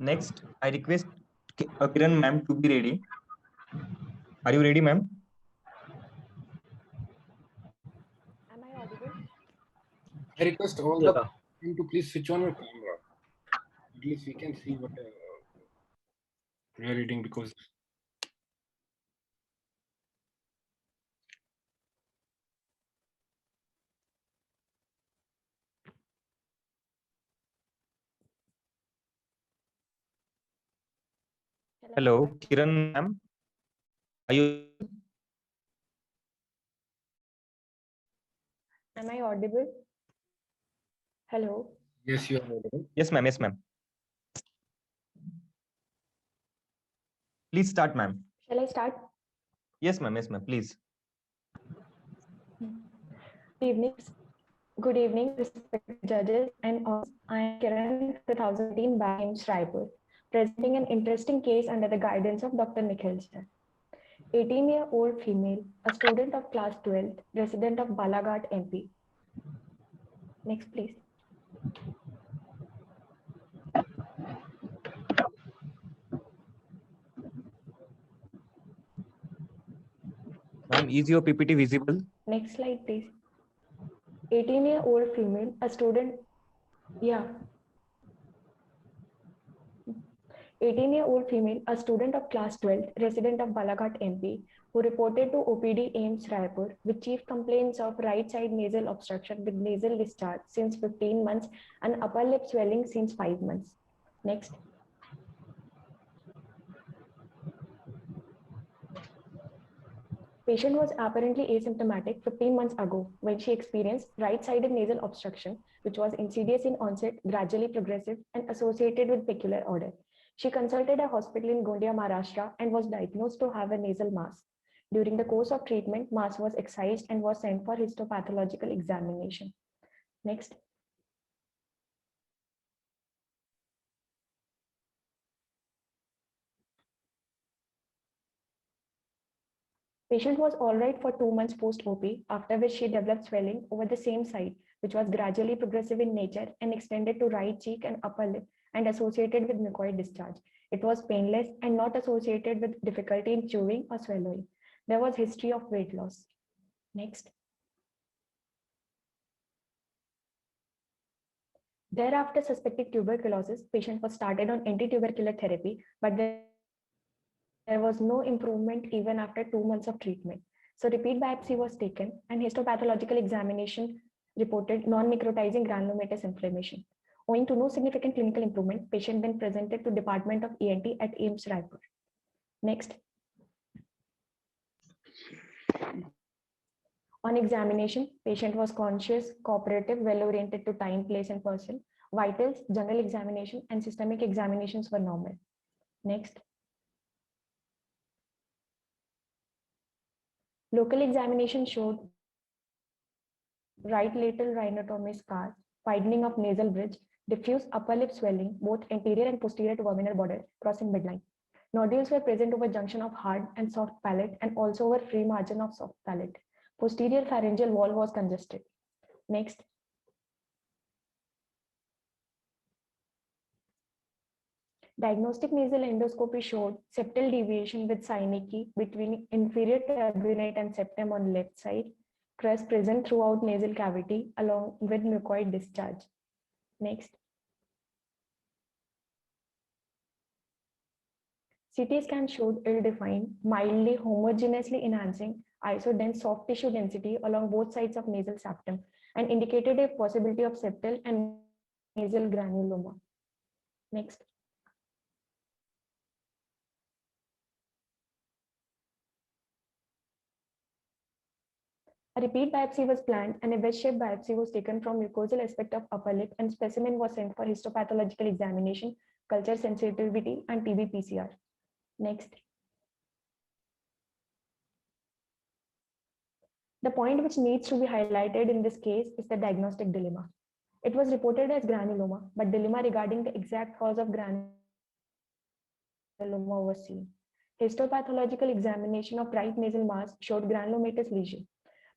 Next, I request Kiran ma'am to be ready. Are you ready, ma'am? Am I audible? I request all the team to please switch on your camera. At least we can see what we are reading because Hello, Kiran ma'am. Are you? Am I audible? Hello. yes, you are audible. Yes, ma'am. Yes, ma'am. Please start, ma'am. Shall I start? Yes, ma'am. Yes, ma'am. Please. Good evening, respected judges and audience. I am Kiran 2018 by AIIMS Raipur, presenting an interesting case under the guidance of Dr. Nikhil sir. 18-year-old female, a student of class 12th, resident of Balaghat, MP. Next, please. Ma'am, is your PPT visible? Next slide, please. 18-year-old female, a student, yeah. 18-year-old female, a student of class 12, resident of Balaghat, MP, who reported to OPD AIIMS Raipur with chief complaints of right side nasal obstruction with nasal discharge since 15 months and upper lip swelling since 5 months. Next. Patient was apparently asymptomatic 15 months ago when she experienced right-sided nasal obstruction, which was insidious in onset, gradually progressive, and associated with peculiar odor. She consulted a hospital in Gondia, Maharashtra, and was diagnosed to have a nasal mass. During the course of treatment, mass was excised and was sent for histopathological examination. Next. Patient was all right for 2 months post-OP, after which she developed swelling over the same side, which was gradually progressive in nature and extended to right cheek and upper lip and associated with mucoid discharge. It was painless and not associated with difficulty in chewing or swallowing. There was history of weight loss. Next. Thereafter, suspected tuberculosis, patient was started on anti-tubercular therapy, but there was no improvement even after 2 months of treatment. So repeat biopsy was taken and histopathological examination reported non-necrotizing granulomatous inflammation. Owing to no significant clinical improvement, patient then presented to Department of ENT at AIIMS Raipur. Next. On examination, patient was conscious, cooperative, well-oriented to time, place, and person. Vitals, general examination, and systemic examinations were normal. Next. Local examination showed right lateral rhinotomy scar, widening of nasal bridge, diffuse upper lip swelling, both anterior and posterior to verminal border, crossing midline. Nodules were present over junction of hard and soft palate and also over free margin of soft palate. Posterior pharyngeal wall was congested. Next. Diagnostic nasal endoscopy showed septal deviation with synecdoche between inferior turbinate and septum on left side, crest present throughout nasal cavity along with mucoid discharge. Next. CT scan showed ill-defined, mildly homogeneously enhancing isodense soft tissue density along both sides of nasal septum and indicated a possibility of septal and nasal granuloma. Next. A repeat biopsy was planned and a wedge-shaped biopsy was taken from mucosal aspect of upper lip and specimen was sent for histopathological examination, culture sensitivity, and TB-PCR. Next. The point which needs to be highlighted in this case is the diagnostic dilemma. It was reported as granuloma, but dilemma regarding the exact cause of granuloma was seen. Histopathological examination of right nasal mass showed granulomatous lesion.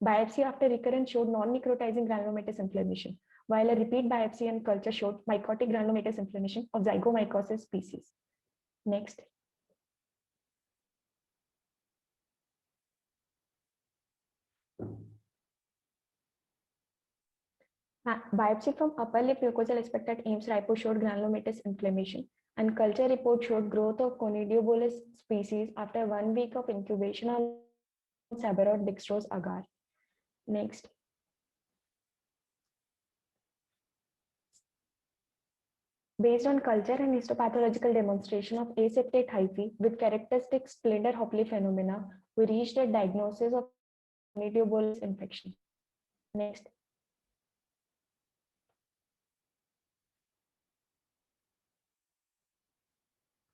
Biopsy after recurrence showed non-necrotizing granulomatous inflammation. while a repeat biopsy and culture showed mycotic granulomatous inflammation of zygomycosis species. Next. Biopsy from upper lip mucosal aspect at AIIMS Raipur showed granulomatous inflammation, and culture report showed growth of Conidiobolus species after 1 week of incubation on Sabarot dextrose agar. Next. Based on culture and histopathological demonstration of aseptate hyphae with characteristic Splender-Hopley phenomena, we reached a diagnosis of Conidiobolus infection. Next.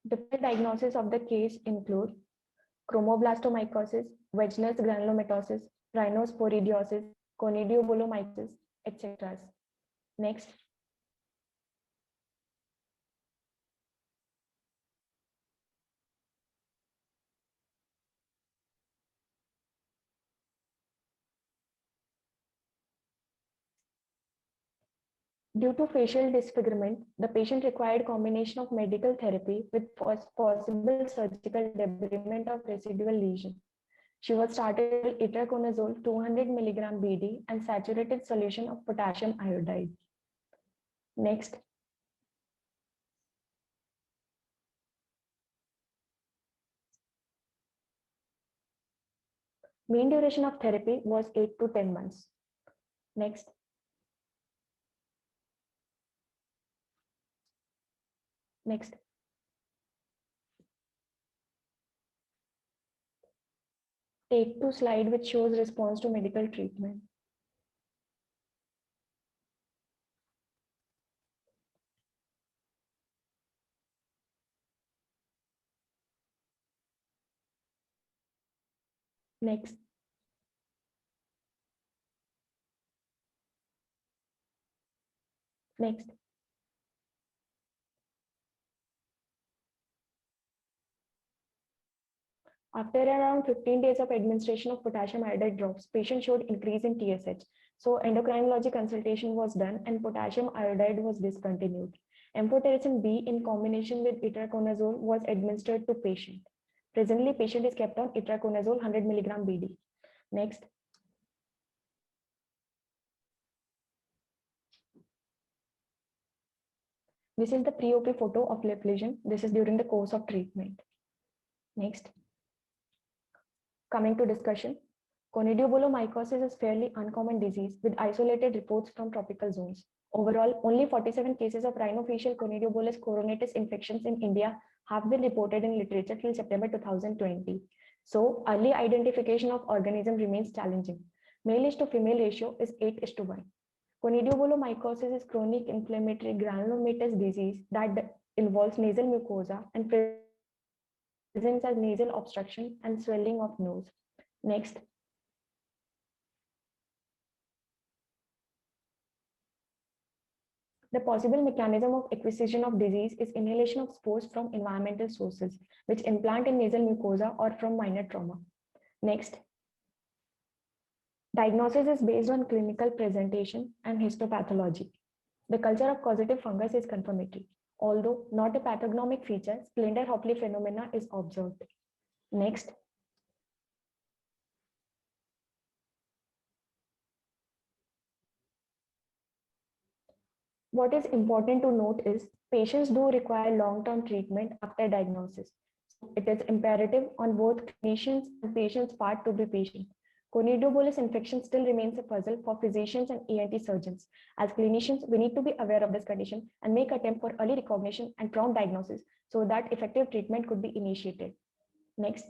Different diagnoses of the case include chromoblastomycosis, Wegener's granulomatosis, rhinosporidiosis, conidiobolomycosis, etc. Next. Due to facial disfigurement, the patient required combination of medical therapy with possible surgical debridement of residual lesion. She was started with itraconazole 200 mg BD and saturated solution of potassium iodide. Next. Mean duration of therapy was 8 to 10 months. Next. Next. Take to slide which shows response to medical treatment. Next. Next. After around 15 days of administration of potassium iodide drops, patient showed increase in TSH. So endocrinology consultation was done and potassium iodide was discontinued. Amphotericin B in combination with itraconazole was administered to patient. Presently, patient is kept on itraconazole 100 mg BD. Next. This is the pre-OP photo of lip lesion. This is during the course of treatment. Next. Coming to discussion, conidiobolomycosis is fairly uncommon disease with isolated reports from tropical zones. Overall, only 47 cases of rhinofacial conidiobolus coronatus infections in India have been reported in literature till September 2020. So, early identification of organism remains challenging. Male to female ratio is 8:1. Conidiobolomycosis is chronic inflammatory granulomatous disease that involves nasal mucosa and presents as nasal obstruction and swelling of nose. Next. The possible mechanism of acquisition of disease is inhalation of spores from environmental sources, which implant in nasal mucosa or from minor trauma. Next. Diagnosis is based on clinical presentation and histopathology. The culture of causative fungus is confirmatory. Although not a pathognomic feature, Splender-Hopley phenomena is observed. Next. What is important to note is patients do require long-term treatment after diagnosis. It is imperative on both clinicians and patients' part to be patient. Conidiobolus infection still remains a puzzle for physicians and ENT surgeons. As clinicians, we need to be aware of this condition and make attempt for early recognition and prompt diagnosis so that effective treatment could be initiated. Next.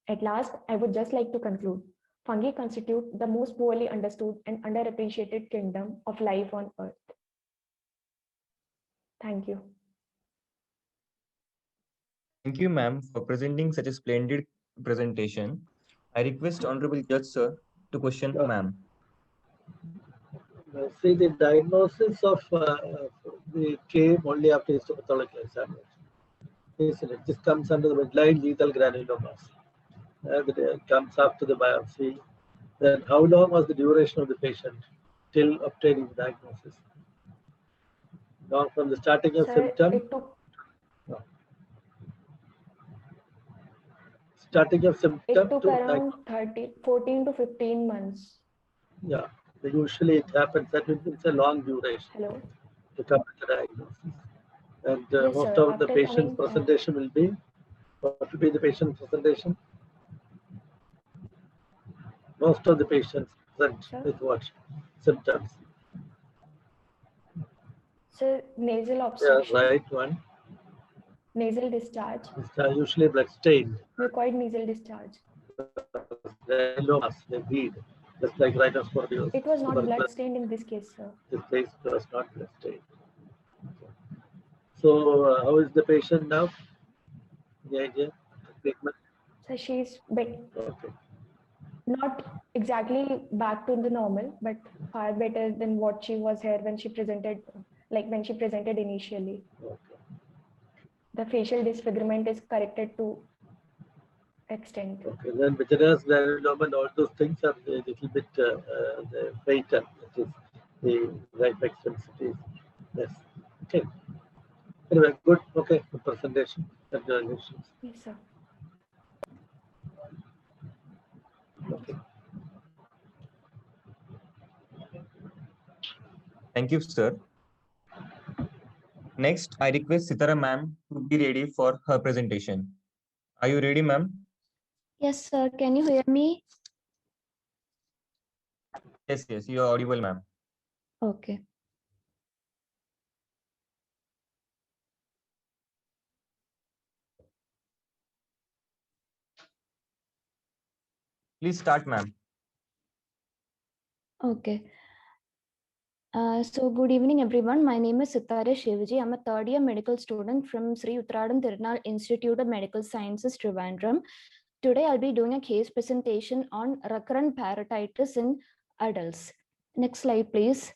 At last, I would just like to conclude. Fungi constitute the most poorly understood and underappreciated kingdom of life on Earth. Thank you. Thank you, ma'am, for presenting such a splendid presentation. I request Honorable Judge, sir, to question ma'am. See, the diagnosis of the came only after histopathological examination. This comes under the midline lethal granulomas. It comes after the biopsy. Then how long was the duration of the patient till obtaining the diagnosis? Now from the starting of Sir, symptom, it took to around 14 to 15 months. yeah, usually it happens that it's a long duration Hello. to come to the diagnosis. And Yes, most sir. of the After patient's coming, presentation will be, what will be the patient's presentation? Most of the patients present sir, with what symptoms? sir, nasal Yeah, obstruction, right one. nasal discharge, It's usually blood stained. mucoid nasal discharge. They they bleed, just like rhinosporosis. It was not blood stained in this case, sir. This case was not blood stained. So how is the patient now? The idea, treatment. So she's Okay. not exactly back to the normal, but far better than what she was here when she presented, initially. Okay. The facial disfigurement is corrected to extent. Okay. Then vitreous granuloma and all those things are a little bit fatal. That is the life expectancy is less. Okay. Anyway, good. Okay. Good presentation. Congratulations. Yes, sir. Okay. Thank you, sir. Next, I request Sitara ma'am to be ready for her presentation. Are you ready, ma'am? Yes, sir. Can you hear me? Yes, you are audible, ma'am. Okay. Please start, ma'am. Okay. So good evening, everyone. My name is Sitara Shivaji. I'm a third year medical student from Sri Uttaradam Tirunal Institute of Medical Sciences, Trivandrum. Today, I'll be doing a case presentation on recurrent parotitis in adults. Next slide, please.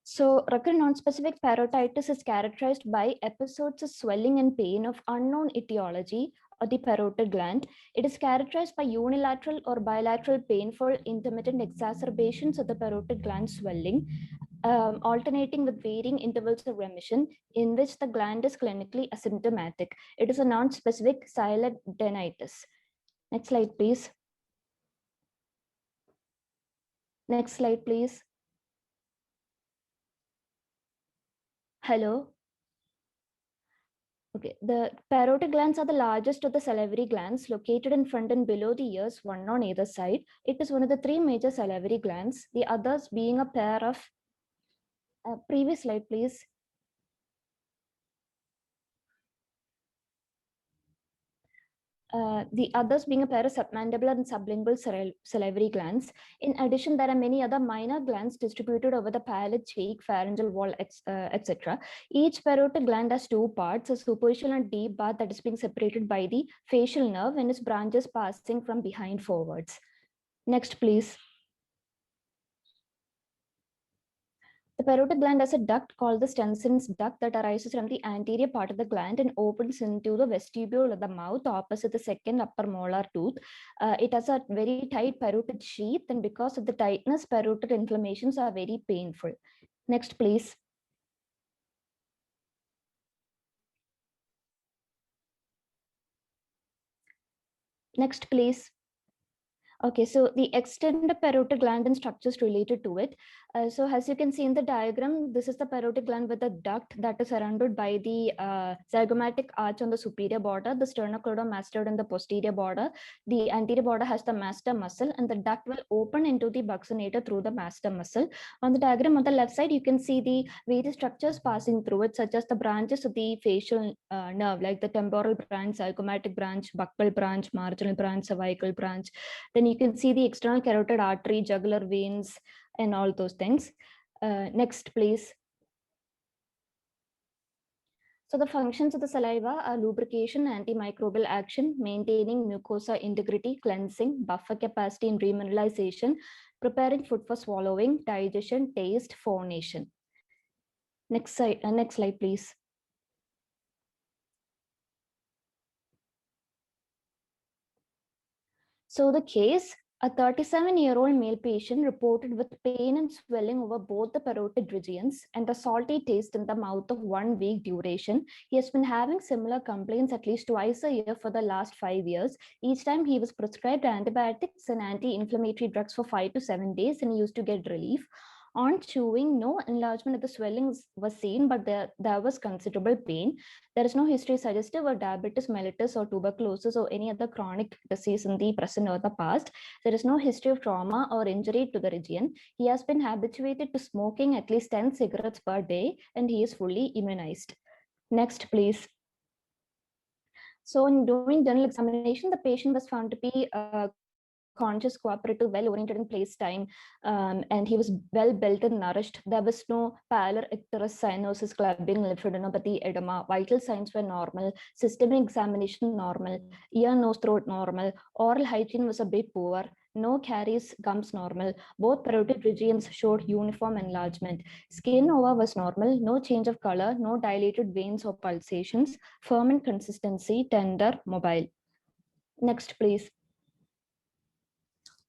So recurrent non-specific parotitis is characterized by episodes of swelling and pain of unknown etiology or the parotid gland. It is characterized by unilateral or bilateral painful intermittent exacerbations of the parotid gland swelling, alternating with varying intervals of remission in which the gland is clinically asymptomatic. It is a non-specific silodenitis. Next slide, please. Next slide, please. Hello. Okay, the parotid glands are the largest of the salivary glands located in front and below the ears, one on either side. It is one of the three major salivary glands, the others being a pair of, previous slide please. The others being a pair of submandibular and sublingual salivary glands. In addition, there are many other minor glands distributed over the palate, cheek, pharyngeal wall, etc. Each parotid gland has two parts, a superficial and deep part that is being separated by the facial nerve and its branches passing from behind forwards. Next, please. The parotid gland has a duct called the Stenson's duct that arises from the anterior part of the gland and opens into the vestibule of the mouth opposite the second upper molar tooth. It has a very tight parotid sheath, and because of the tightness, parotid inflammations are very painful. Next, please. Next, please. Okay, so the extent of parotid gland and structures related to it. So as you can see in the diagram, this is the parotid gland with a duct that is surrounded by the zygomatic arch on the superior border, the sternocleidomastoid on the posterior border. The anterior border has the masseter muscle, and the duct will open into the buccinator through the masseter muscle. On the diagram on the left side, you can see the various structures passing through it, such as the branches of the facial nerve, like the temporal branch, zygomatic branch, buccal branch, marginal branch, cervical branch. Then you can see the external carotid artery, jugular veins, and all those things. Next, please. So the functions of the saliva are lubrication, antimicrobial action, maintaining mucosa integrity, cleansing, buffer capacity and remineralization, preparing food for swallowing, digestion, taste, phonation. Next slide, please. So the case, a 37-year-old male patient reported with pain and swelling over both the parotid regions and a salty taste in the mouth of 1 week duration. He has been having similar complaints at least twice a year for the last 5 years. Each time he was prescribed antibiotics and anti-inflammatory drugs for 5 to 7 days and he used to get relief. On chewing, no enlargement of the swelling was seen, but there was considerable pain. There is no history suggestive of diabetes mellitus or tuberculosis or any other chronic disease in the present or the past. There is no history of trauma or injury to the region. He has been habituated to smoking at least 10 cigarettes per day, and he is fully immunized. Next, please. So in doing general examination, the patient was found to be conscious, cooperative, well-oriented in place time, and he was well built and nourished. There was no pallor, icterus, cyanosis, clubbing, lymphadenopathy, edema. Vital signs were normal. Systemic examination normal. Ear, nose, throat normal. Oral hygiene was a bit poor. No caries, gums normal. Both parotid regions showed uniform enlargement. Skin over was normal. No change of color. No dilated veins or pulsations. Firm in consistency, tender, mobile. Next, please.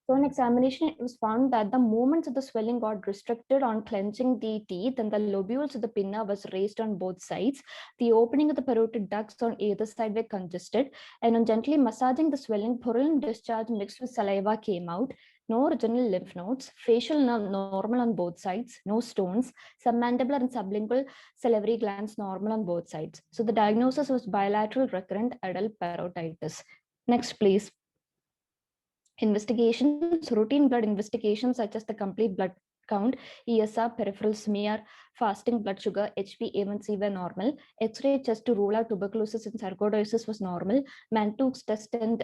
So in examination, it was found that the movements of the swelling got restricted on clenching the teeth, and the lobules of the pinna was raised on both sides. The opening of the parotid ducts on either side were congested, and on gently massaging the swelling, purulent discharge mixed with saliva came out. No original lymph nodes, facial nerve normal on both sides, no stones, submandibular and sublingual salivary glands normal on both sides. So the diagnosis was bilateral recurrent adult parotitis. Next, please. Investigations, routine blood investigations such as the complete blood count, ESR, peripheral smear, fasting blood sugar, HbA1c were normal. X-ray chest to rule out tuberculosis and sarcoidosis was normal. Mantoux test and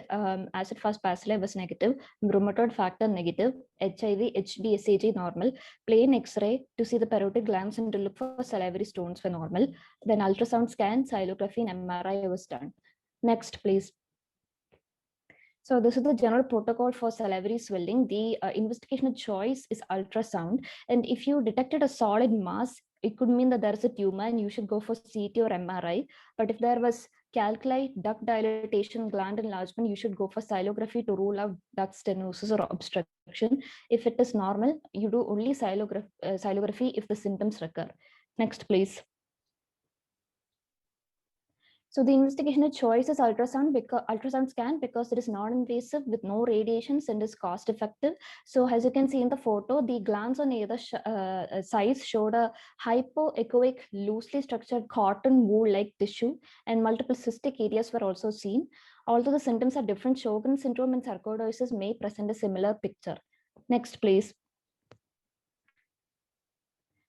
acid-fast bacilli was negative. Rheumatoid factor negative. HIV, HbSAg normal. Plain X-ray to see the parotid glands and to look for salivary stones were normal. Then ultrasound scan, xylography, and MRI was done. Next, please. So this is the general protocol for salivary swelling. The investigation of choice is ultrasound. And if you detected a solid mass, it could mean that there is a tumor and you should go for CT or MRI. But if there was calculi, duct dilatation, gland enlargement, you should go for xylography to rule out duct stenosis or obstruction. If it is normal, you do only xylography if the symptoms recur. Next, please. So the investigation of choice is ultrasound scan because it is non-invasive with no radiations and is cost effective. So as you can see in the photo, the glands on either sides showed a hypoechoic, loosely structured cotton wool-like tissue, and multiple cystic areas were also seen. Although the symptoms are different, Sjogren's syndrome and sarcoidosis may present a similar picture. Next, please.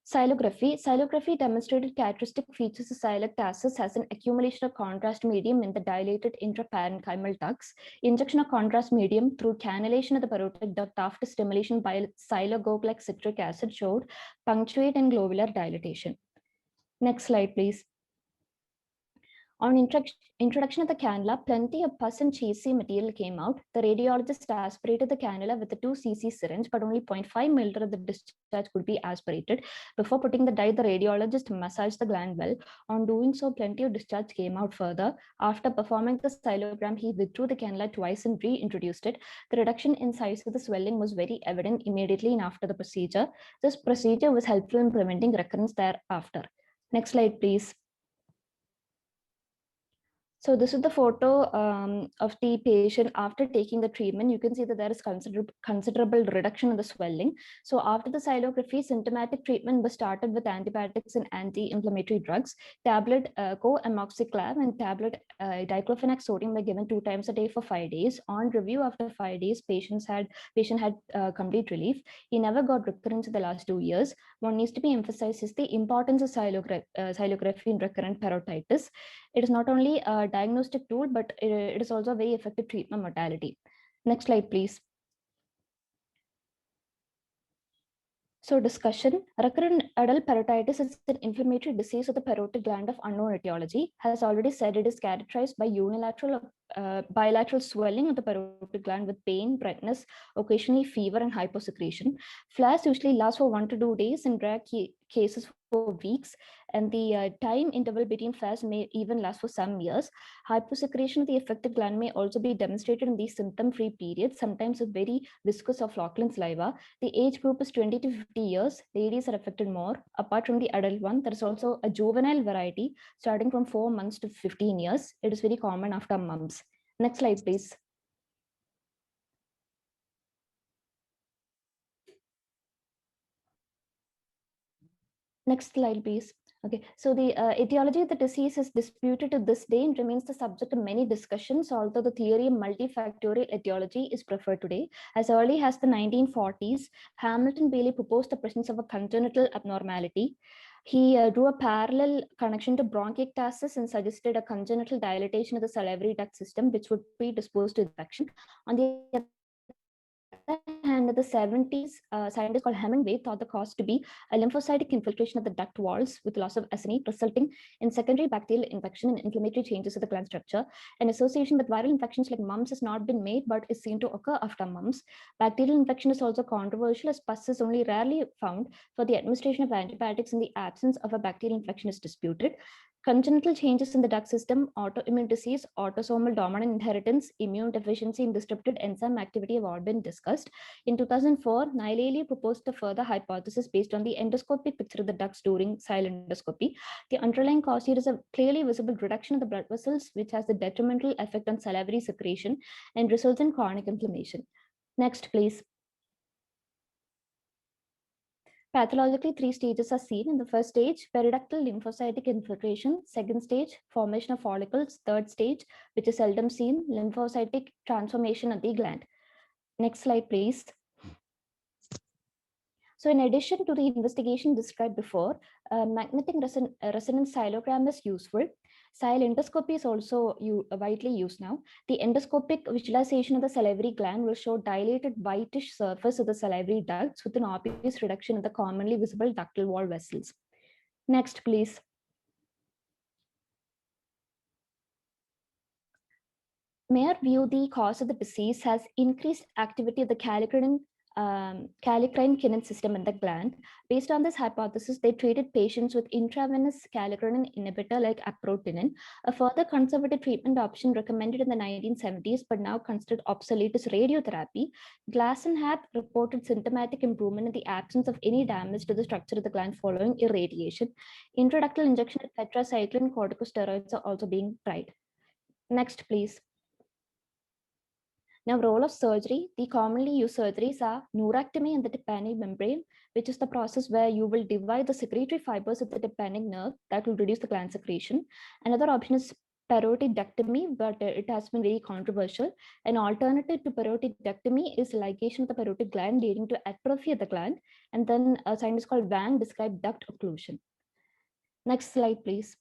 Xylography demonstrated characteristic features of xylactasis as an accumulation of contrast medium in the dilated intraparenchymal ducts. Injection of contrast medium through cannulation of the parotid duct after stimulation by xylogogue-like citric acid showed punctuate and globular dilatation. Next slide, please. On introduction of the cannula, plenty of pus and cheesy material came out. The radiologist aspirated the cannula with a 2 cc syringe, but only 0.5 milliliter of the discharge could be aspirated. Before putting the dye, the radiologist massaged the gland well. On doing so, plenty of discharge came out further. After performing the xylogram, he withdrew the cannula twice and reintroduced it. The reduction in size of the swelling was very evident immediately and after the procedure. This procedure was helpful in preventing recurrence thereafter. Next slide, please. So this is the photo of the patient after taking the treatment. You can see that there is considerable reduction in the swelling. So after the xylography, symptomatic treatment was started with antibiotics and anti-inflammatory drugs. Tablet co-amoxiclav and tablet diclofenac sodium were given 2 times a day for 5 days. On review after 5 days, patient had complete relief. He never got recurrence in the last 2 years. One needs to be emphasized is the importance of xylography in recurrent parotitis. It is not only a diagnostic tool, but it is also a very effective treatment modality. Next slide, please. So discussion, recurrent adult parotitis is an inflammatory disease of the parotid gland of unknown etiology. As already said, it is characterized by unilateral bilateral swelling of the parotid gland with pain, redness, occasionally fever and hyposecretion. Flares usually last for 1 to 2 days, in rare cases for weeks, and the time interval between flares may even last for some years. Hyposecretion of the affected gland may also be demonstrated in these symptom-free periods, sometimes with very viscous or flocculent saliva. The age group is 20 to 50 years. Ladies are affected more. Apart from the adult one, there is also a juvenile variety starting from 4 months to 15 years. It is very common after mumps. Next slide, please. Next slide, please. Okay, so the etiology of the disease is disputed to this day and remains the subject of many discussions, although the theory of multifactorial etiology is preferred today. As early as the 1940s, Hamilton Bailey proposed the presence of a congenital abnormality. He drew a parallel connection to bronchiectasis and suggested a congenital dilatation of the salivary duct system, which would predispose to infection. On the and in the 70s, scientists called Hemingway thought the cause to be a lymphocytic infiltration of the duct walls with loss of acinine, resulting in secondary bacterial infection and inflammatory changes of the gland structure. An association with viral infections like mumps has not been made, but is seen to occur after mumps. Bacterial infection is also controversial, as pus is only rarely found, for the administration of antibiotics in the absence of a bacterial infection is disputed. Congenital changes in the duct system, autoimmune disease, autosomal dominant inheritance, immune deficiency, and disrupted enzyme activity have all been discussed. In 2004, Naileli proposed a further hypothesis based on the endoscopic picture of the ducts during cystoscopy. The underlying cause here is a clearly visible reduction of the blood vessels, which has a detrimental effect on salivary secretion and results in chronic inflammation. Next, please. Pathologically, 3 stages are seen. In the first stage, periductal lymphocytic infiltration. Second stage, formation of follicles. Third stage, which is seldom seen, lymphocytic transformation of the gland. Next slide, please. So in addition to the investigation described before, magnetic resonance cyelogram is useful. Endoscopy is also widely used now. The endoscopic visualization of the salivary gland will show dilated whitish surface of the salivary ducts with an obvious reduction in the commonly visible ductal wall vessels. Next, please. Mayer viewed the cause of the disease has increased activity of the kallikrein-kinin system in the gland. Based on this hypothesis, they treated patients with intravenous kallikrein inhibitor like aprotinin. A further conservative treatment option recommended in the 1970s, but now considered obsolete, is radiotherapy. Glass and Hap reported symptomatic improvement in the absence of any damage to the structure of the gland following irradiation. Intraductal injection of tetracycline corticosteroids are also being tried. Next, please. Now, role of surgery. The commonly used surgeries are neurectomy in the tympanic membrane, which is the process where you will divide the secretory fibers of the tympanic nerve that will reduce the gland secretion. Another option is parotidectomy, but it has been very controversial. An alternative to parotidectomy is ligation of the parotid gland, leading to atrophy of the gland. And then a scientist called Wang described duct occlusion. Next slide, please.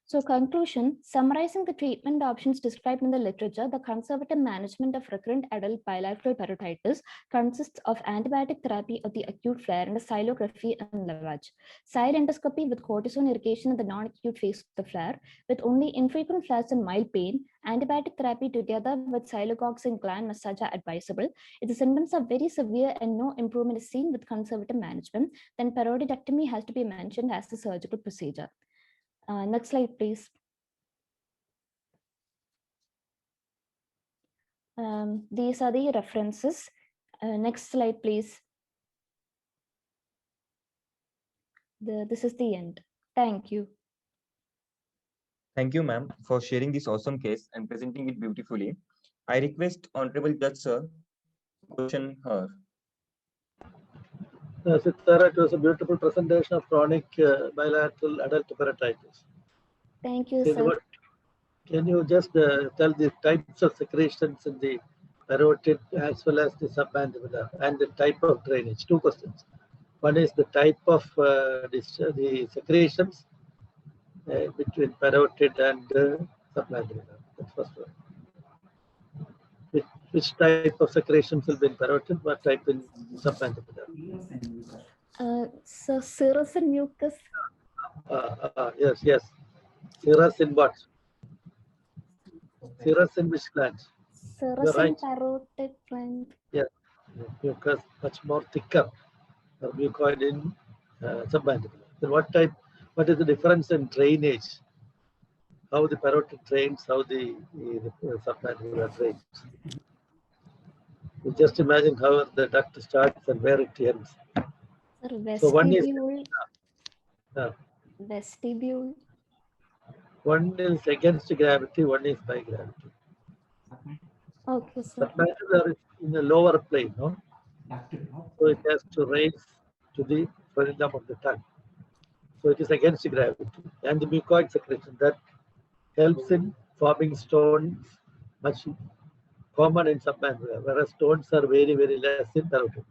So conclusion, summarizing the treatment options described in the literature, the conservative management of recurrent adult bilateral parotitis consists of antibiotic therapy of the acute flare and xylography and lavage. Endoscopy with cortisone irrigation in the non-acute phase of the flare, with only infrequent flares and mild pain. Antibiotic therapy together with xylogox and gland massage are advisable. If the symptoms are very severe and no improvement is seen with conservative management, then parotidectomy has to be mentioned as a surgical procedure. Next slide, please. These are the references. Next slide, please. This is the end. Thank you. Thank you, ma'am, for sharing this awesome case and presenting it beautifully. I request Honorable Judge Sir to question her. Sithara, it was a beautiful presentation of chronic bilateral adult parotitis. Thank you, sir. Can you just tell the types of secretions in the parotid as well as the submandibular and the type of drainage? 2 questions. One is the type of the secretions between parotid and submandibular. That's first one. Which type of secretions will be in parotid, what type in submandibular? So serous and mucus. Yes. Serous in what? Serous in which gland? Serous in parotid gland. Yeah, mucus much more thicker. Mucoid in submandibular. Then what is the difference in drainage? How the parotid drains, how the submandibular drains. You just imagine how the duct starts and where it ends. Sir, So one is vestibule. one is against gravity, one is by gravity. Okay, sir. Submandibular is in a lower plane, no? So it has to raise to the frenulum of the tongue. So it is against gravity. And the mucoid secretion that helps in forming stones, much common in submandibular, whereas stones are very, very less in parotid.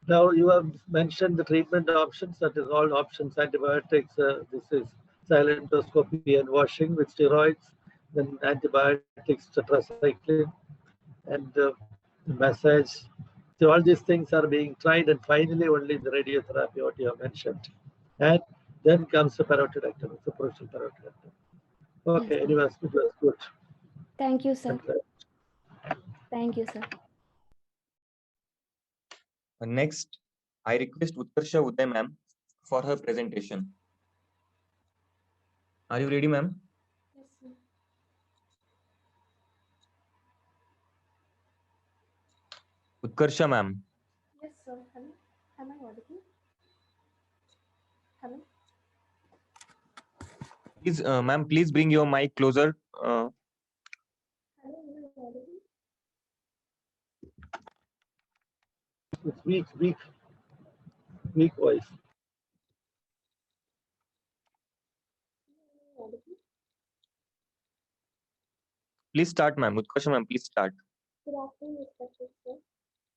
Now you have mentioned the treatment options, that is all options, antibiotics, this is silentoscopy and washing with steroids, then antibiotics, tetracycline, and massage. So all these things are being tried, and finally only the radiotherapy, what you have mentioned. And then comes the parotidectomy, superficial parotidectomy. Okay, Yes, sir. anyways, it was good. Thank you, sir. Thank you, sir. Next, I request Utkarsha Uday ma'am for her presentation. Are you ready, ma'am? Yes, sir. Utkarsha ma'am. Yes, sir. Hello. Am I audible? Hello. Please, ma'am, please bring your mic closer. Hello. Am I audible? It's weak voice. Audible? Please start, ma'am. Utkarsha ma'am, please start. Good afternoon, respected sir,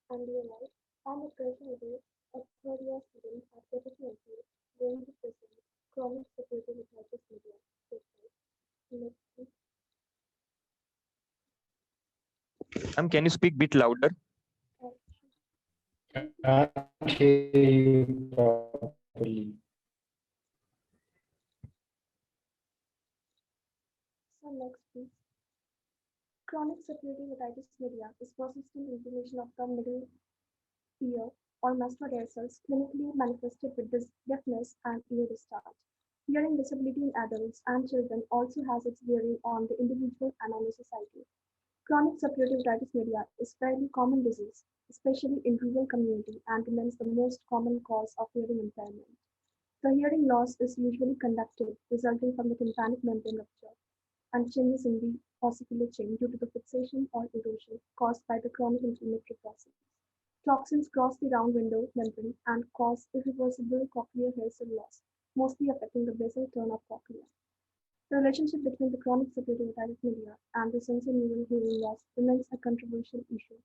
and dear life. I'm Utkarsha Uday, a third-year student at British Medical, going to present chronic supportive hepatitis media. Next, please. Ma'am, can you speak bit louder? Can't hear you properly. So next, please. Chronic suppurative hepatitis media is persistent inflammation of the middle ear or mastoid cells clinically manifested with deafness and ear discharge. Hearing disability in adults and children also has its bearing on the individual and on the society. Chronic suppurative hepatitis media is a fairly common disease, especially in rural community, and remains the most common cause of hearing impairment. The hearing loss is usually conductive, resulting from the tympanic membrane rupture and changes in the ossicular chain due to the fixation or erosion caused by the chronic inflammatory process. Toxins cross the round window membrane and cause irreversible cochlear hair cell loss, mostly affecting the basal turn of cochlea. The relationship between the chronic suppurative hepatitis media and the sensorineural hearing loss remains a controversial issue.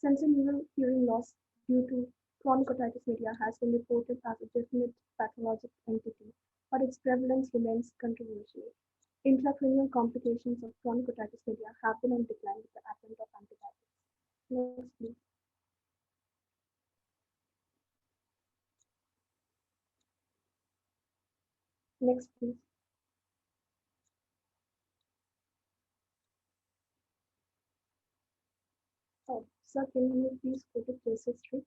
Sensorineural hearing loss due to chronic otitis media has been reported as a definite pathologic entity, but its prevalence remains controversial. Intracranial complications of chronic otitis media have been on decline with the advent of antibiotics. Next, please. Next, please. Oh, sir, can you please go to case history?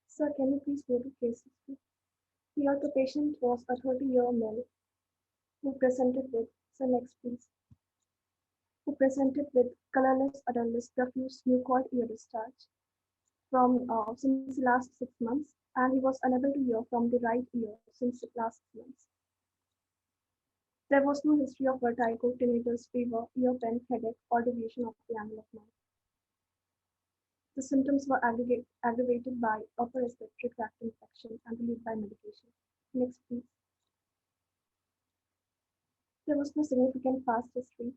Sir, can you please go to case history? Here, the patient was a 30-year male who presented with, so next please, who presented with colorless, odorless, diffuse mucoid ear discharge from since the last 6 months, and he was unable to hear from the right ear since the last 6 months. There was no history of vertigo, tinnitus, fever, ear pain, headache, or deviation of the angle of mouth. The symptoms were aggravated by upper respiratory tract infection and relieved by medication. Next, please. There was no significant past history.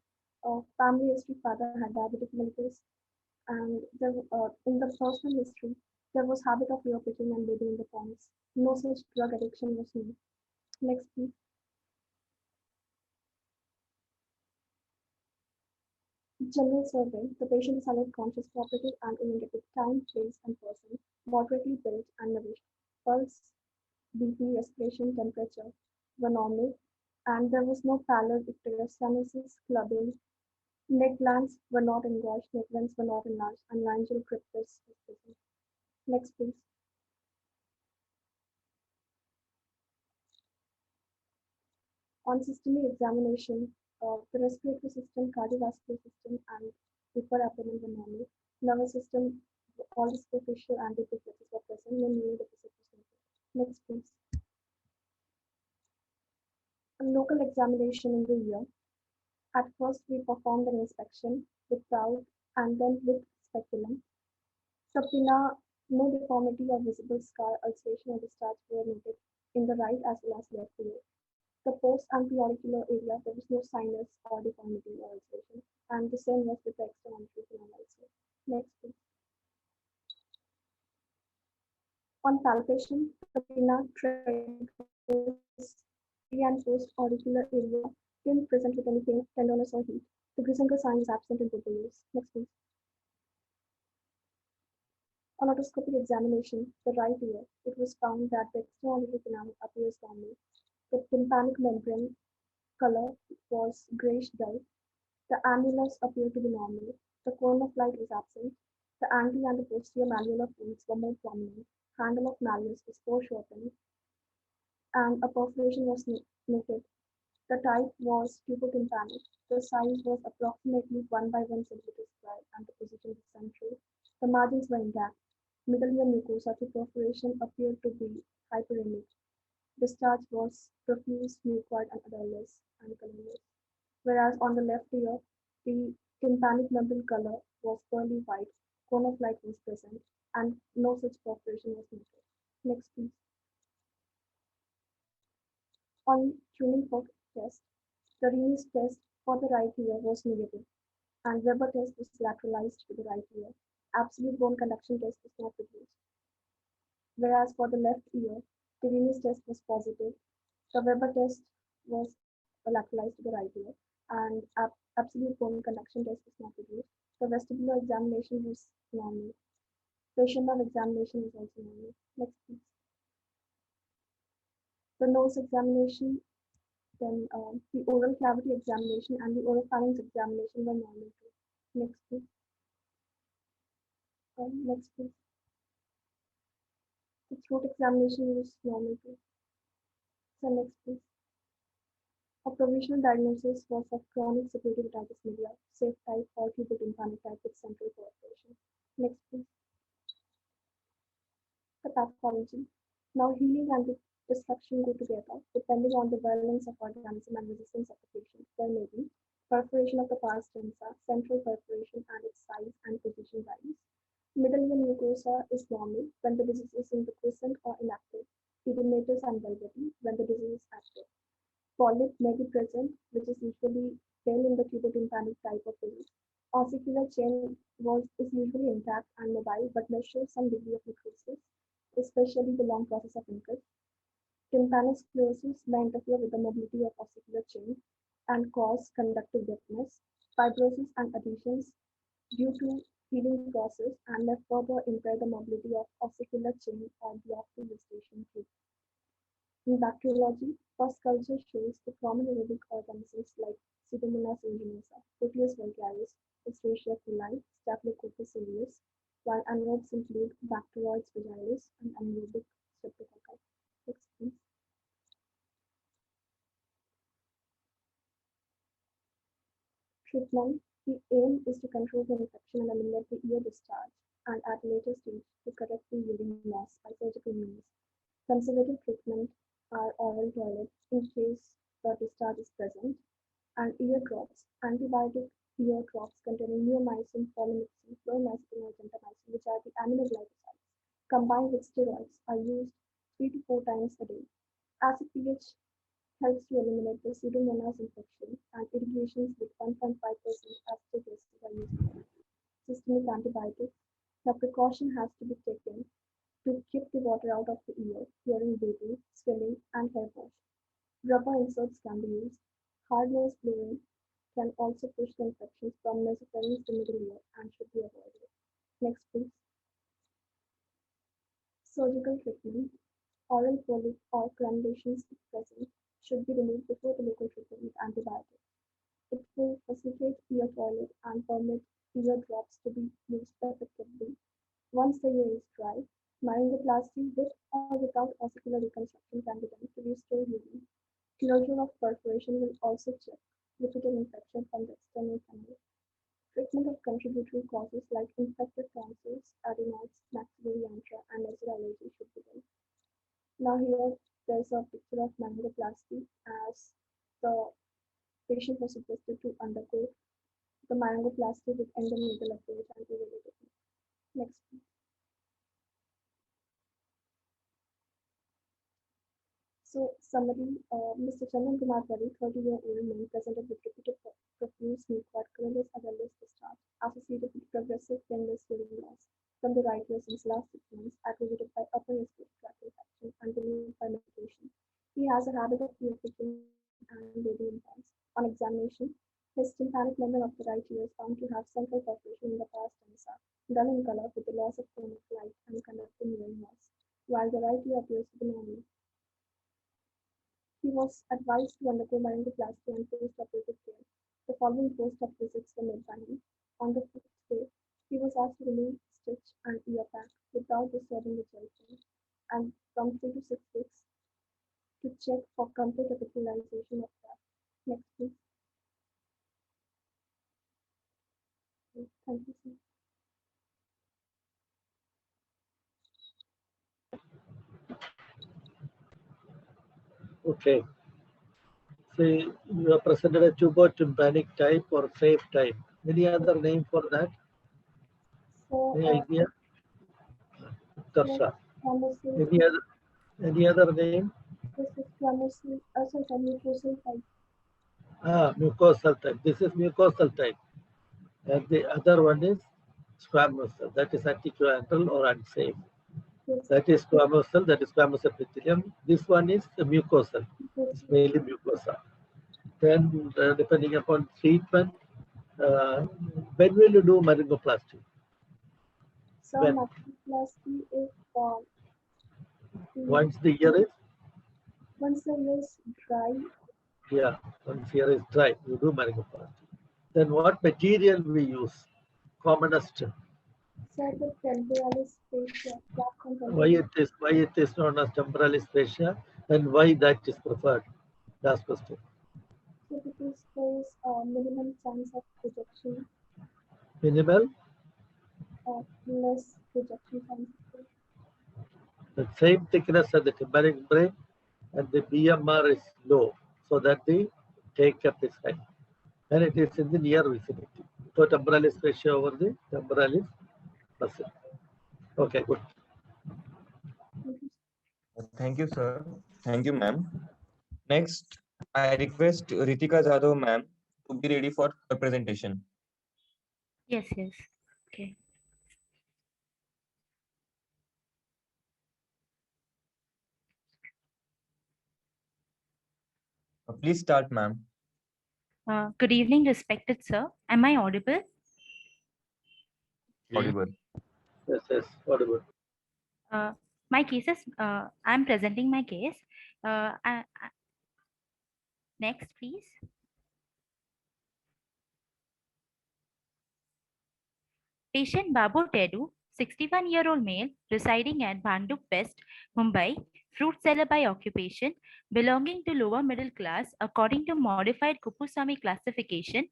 Family history: father had diabetic mellitus, and in the personal history, there was habit of ear picking and bathing in the ponds. No such drug addiction was known. Next, please. General survey: the patient is alert, conscious, cooperative, and oriented with time, place, and person, moderately built and nourished. Pulse, BP, respiration, temperature were normal, and there was no pallor, icterus, cyanosis, clubbing, Neck glands were not engorged, neck veins were not enlarged, and laryngeal cryptus was present. Next, please. On systemic examination, the respiratory system, cardiovascular system, and upper abdomen were normal. Nervous system, all the superficial and deep reflexes were present. No neurodeficit was noted. Next, please. A local examination in the ear. At first, we performed an inspection without and then with speculum. Subpina, no deformity or visible scar, ulceration, or discharge were noted in the right as well as left ear. The post-anteauricular area, there was no sinus or deformity or ulceration, and the same was with the external canal also. Next, please. On palpation, the pinna, tragus, and post-auricular area didn't present with any pain, tenderness, or heat. The Grissenker sign is absent in both the ears. Next, please. On otoscopic examination, the right ear, it was found that the external auditory canal appears normal. The tympanic membrane color was grayish dull. The annulus appeared to be normal. The cone of light was absent. The anti and the posterior malleolar folds were more prominent. Handle of malleus was foreshortened, and a perforation was noted. The type was tubotympanic. The size was approximately 1 by 1 centimeter square, and the position was central. The margins were intact. Middle ear mucosa to perforation appeared to be hyperemic. Discharge was profuse, mucoid, and odorless, and colorless. Whereas on the left ear, the tympanic membrane color was pearly white, cone of light was present, and no such perforation was noted. Next, please. On tuning fork test, the Riene's test for the right ear was negative, and Weber test was lateralized to the right ear. Absolute bone conduction test was not produced. Whereas for the left ear, the Riene's test was positive. The Weber test was lateralized to the right ear, and absolute bone conduction test was not produced. The vestibular examination was normal. Facial nerve examination was also normal. Next, please. The nose examination, then the oral cavity examination and the oropharynx examination were normal too. Next, please. Next, please. The throat examination was normal too. So next, please. A provisional diagnosis was of chronic suppurative otitis media, safe type or tubotympanic type with central perforation. Next, please. The pathology. Now, healing and destruction go together, depending on the virulence of organism and resistance of the patient. There may be perforation of the pars densa, central perforation, and its size and position varies. Middle ear mucosa is normal when the disease is in the quiescent or inactive, edematous and velvety when the disease is active. Polyp may be present, which is usually pale in the tubotympanic type of disease. Ossicular chain is usually intact and mobile, but may show some degree of necrosis, especially the long process of incus. Tympanosclerosis may interfere with the mobility of ossicular chain and cause conductive deafness, fibrosis and adhesions due to healing process and may further impair the mobility of ossicular chain or block the gestation tube. In bacteriology, first culture shows the common aerobic organisms like Pseudomonas aeruginosa, Proteus vulgaris, Escherichia coli, Staphylococcus aureus, while anaerobes include Bacteroides vaginis and anaerobic Streptococci. Next, please. Treatment. The aim is to control the infection and eliminate the ear discharge, and at a later stage to correct the hearing loss by surgical means. Conservative treatment are oral toilets in case the discharge is present, and ear drops, antibiotic ear drops containing neomycin, polymyxin, fluomycin, or gentamicin, which are the aminoglycosides, combined with steroids, are used 3 to 4 times a day. Acid pH helps to eliminate the Pseudomonas infection, and irrigations with 1.5% acetic acid are used. Systemic antibiotics. The precaution has to be taken to keep the water out of the ear during bathing, swimming, and hair wash. Rubber inserts can be used. Hard nose blowing can also push the infections from nasopharynx to middle ear and should be avoided. Next, please. Surgical treatment. Oral polyp or granulations if present should be removed before the local treatment with antibiotics. It will facilitate ear toilet and permit ear drops to be used effectively. Once the ear is dry, myringoplasty with or without ossicular reconstruction can be done to restore healing. Closure of perforation will also check residual infection from the external canal. Treatment of contributory causes like infected tonsils, adenoids, maxillary antra, and nasal allergy should be done. Now here there's a picture of myringoplasty as the patient was suggested to undergo the myringoplasty with endometrial approach and irradiation. Next, please. So summary, Mr. Chandan Kumar Pari, 30-year-old man, presented with repeated profuse mucous corollas averlus discharge associated with progressive painless hearing loss from the right ear since last 6 months, aggravated by upper respiratory tract infection and relieved by medication. He has a habit of ear picking and baby implants. On examination, his tympanic membrane of the right ear is found to have central perforation in the pars tensa, dull in color with the loss of cone of light and conducting hearing loss, while the right ear appears to be normal. He was advised to undergo myringoplasty and post-operative care. The following post-op visits were made by him. On the fifth day, he was asked to remove stitch and ear pack without disturbing the gel film, and from 3 to 6 weeks to check for complete epithelialization of that. Next, please. Thank you, sir. Okay. So you have presented a tubotympanic type or safe type. Any other name for that? So, Any idea? Tarsha. chromosomal, Any other name? this is chromosomal, mucosal type. Mucosal type. This is mucosal type. And the other one is squamous cell. That is anticoagulant or unsafe. Yes, That is squamous cell. That is squamous epithelium. This one is the mucosal. It's mainly mucosa. Then, depending upon treatment, when will you do myringoplasty? so When? myringoplasty is Once the ear is, once the ear is dry. yeah, once ear is dry, you do myringoplasty. Then what material we use? Commonest. So the temporalis fascia, Why it is known as temporalis fascia, and why that is preferred? Last question. so because there is a minimum chance of rejection, Minimal. less rejection chances. The same thickness as the tympanic membrane, and the BMR is low, so that the take up is high, and it is in the near vicinity. So temporalis fascia over the temporalis muscle. Okay, good. Thank you, sir. Thank you, ma'am. Next, I request Ritika Jadhav, ma'am, to be ready for her presentation. Yes, yes. Okay. Please start, ma'am. Good evening, respected sir. Am I audible? Audible. Yes, audible. My case is, I'm presenting my case. Next, please. Patient Babu Tedu, 61-year-old male, residing at Bhandup West, Mumbai, fruit seller by occupation, belonging to lower middle class according to modified Kupusami classification.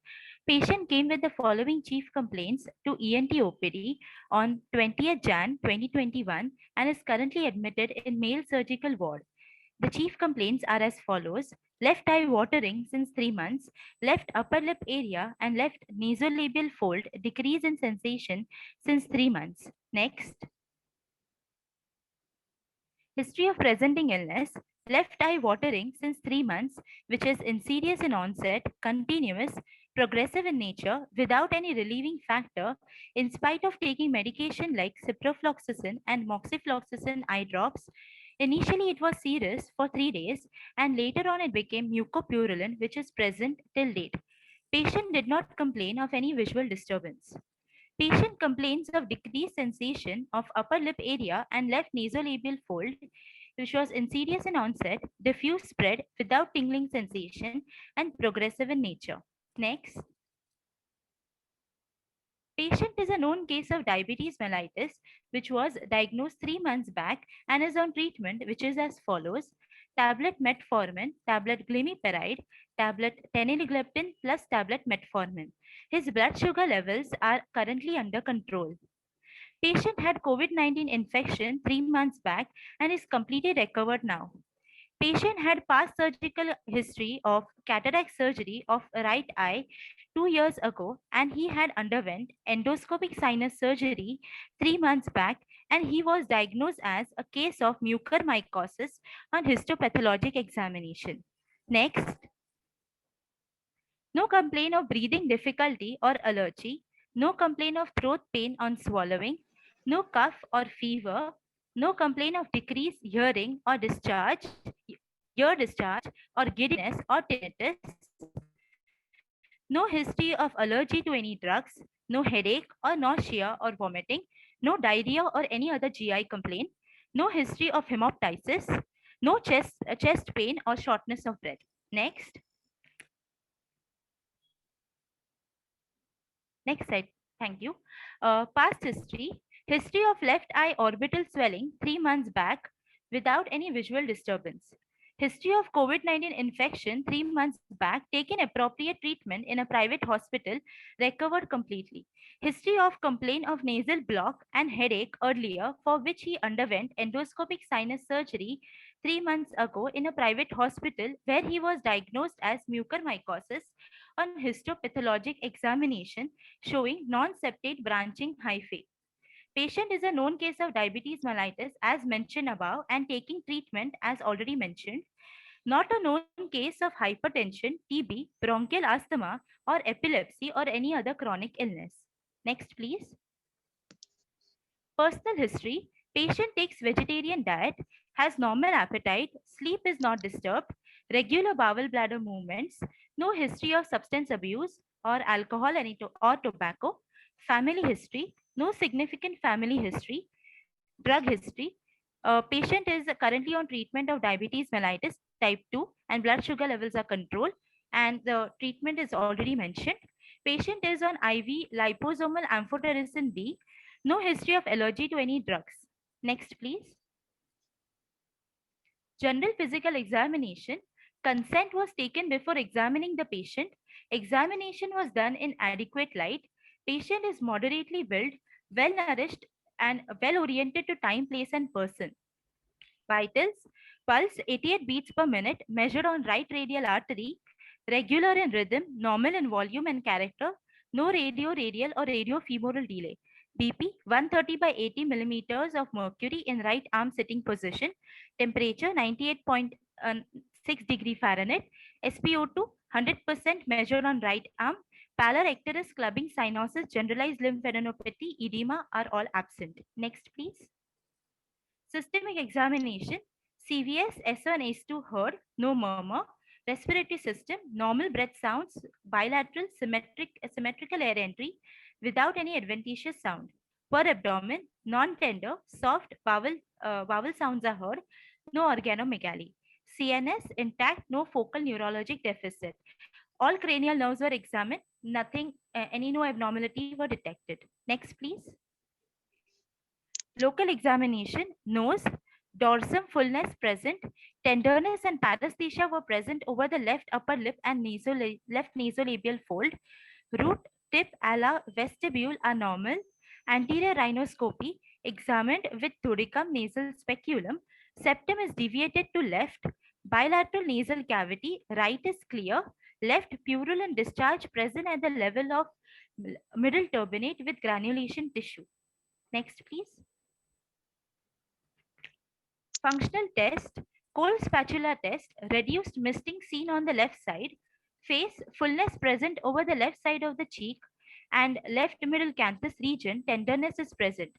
Patient came with the following chief complaints to ENT OPD on 20th Jan 2021 and is currently admitted in male surgical ward. The chief complaints are as follows: left eye watering since 3 months, left upper lip area and left nasolabial fold decrease in sensation since 3 months. Next. History of presenting illness: left eye watering since 3 months, which is insidious in onset, continuous, progressive in nature, without any relieving factor, in spite of taking medication like ciprofloxacin and moxifloxacin eye drops. Initially, it was serous for 3 days, and later on, it became mucopurulent, which is present till date. Patient did not complain of any visual disturbance. Patient complains of decreased sensation of upper lip area and left nasolabial fold, which was insidious in onset, diffuse spread without tingling sensation, and progressive in nature. Next. Patient is a known case of diabetes mellitus, which was diagnosed 3 months back and is on treatment, which is as follows: tablet metformin, tablet glimepiride, tablet teneligliptin plus tablet metformin. His blood sugar levels are currently under control. Patient had COVID-19 infection 3 months back and is completely recovered now. Patient had past surgical history of cataract surgery of right eye 2 years ago, and he had underwent endoscopic sinus surgery 3 months back, and he was diagnosed as a case of mucormycosis on histopathologic examination. Next. No complaint of breathing difficulty or allergy, no complaint of throat pain on swallowing, no cough or fever, no complaint of decreased hearing or ear discharge or giddiness or tinnitus, no history of allergy to any drugs, no headache or nausea or vomiting, no diarrhea or any other GI complaint, no history of hemoptysis, no chest pain or shortness of breath. Next. Next slide. Thank you. Past history. History of left eye orbital swelling 3 months back without any visual disturbance. History of COVID-19 infection 3 months back, taken appropriate treatment in a private hospital, recovered completely. History of complaint of nasal block and headache earlier, for which he underwent endoscopic sinus surgery 3 months ago in a private hospital, where he was diagnosed as mucormycosis on histopathologic examination showing non-septate branching hyphae. Patient is a known case of diabetes mellitus as mentioned above and taking treatment as already mentioned. Not a known case of hypertension, TB, bronchial asthma or epilepsy or any other chronic illness. Next please. Personal history. Patient takes vegetarian diet, has normal appetite, sleep is not disturbed, regular bowel bladder movements, no history of substance abuse or alcohol or tobacco, family history, no significant family history, drug history. Patient is currently on treatment of diabetes mellitus type 2 and blood sugar levels are controlled and the treatment is already mentioned. Patient is on IV liposomal amphotericin B, no history of allergy to any drugs. Next, please. General physical examination. Consent was taken before examining the patient. Examination was done in adequate light. Patient is moderately built, well nourished, and well oriented to time, place, and person. Vitals. Pulse 88 beats per minute, measured on right radial artery, regular in rhythm, normal in volume and character, no radio-radial or radio-femoral delay. BP 130 by 80 millimeters of mercury in right arm sitting position, temperature 98.6 degree Fahrenheit, SpO2 100% measured on right arm, pallor icterus, clubbing, cyanosis, generalized lymphadenopathy, edema are all absent. Next, please. Systemic examination. CVS S1 S2 heard, no murmur. Respiratory system, normal breath sounds, bilateral symmetrical air entry without any adventitious sound. Per abdomen, non-tender, soft vowel sounds are heard, no organomegaly. CNS intact, no focal neurologic deficit. All cranial nerves were examined, nothing, any no abnormality were detected. Next, please. Local examination, nose, dorsum fullness present, tenderness and paresthesia were present over the left upper lip and left nasolabial fold. Root, tip, ala, vestibule are normal. Anterior rhinoscopy examined with thoricum nasal speculum. Septum is deviated to left. Bilateral nasal cavity, right is clear. Left purulent discharge present at the level of middle turbinate with granulation tissue. Next, please. Functional test, cold spatula test, reduced misting seen on the left side, face fullness present over the left side of the cheek and left middle canthus region, tenderness is present.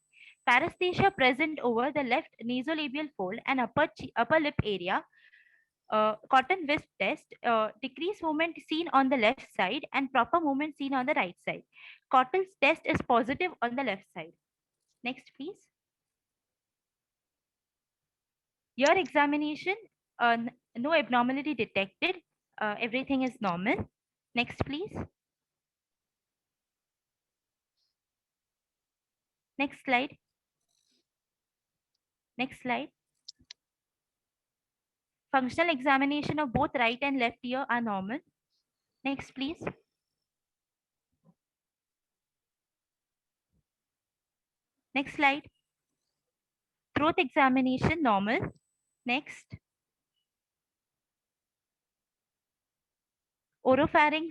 Paresthesia present over the left nasolabial fold and upper lip area. Cotton wisp test, decreased movement seen on the left side and proper movement seen on the right side. Cotton's test is positive on the left side. Next, please. Ear examination, no abnormality detected. Everything is normal. Next, please. Next slide. Next slide. Functional examination of both right and left ear are normal. Next, please. Next slide. Throat examination normal. Next. Oropharynx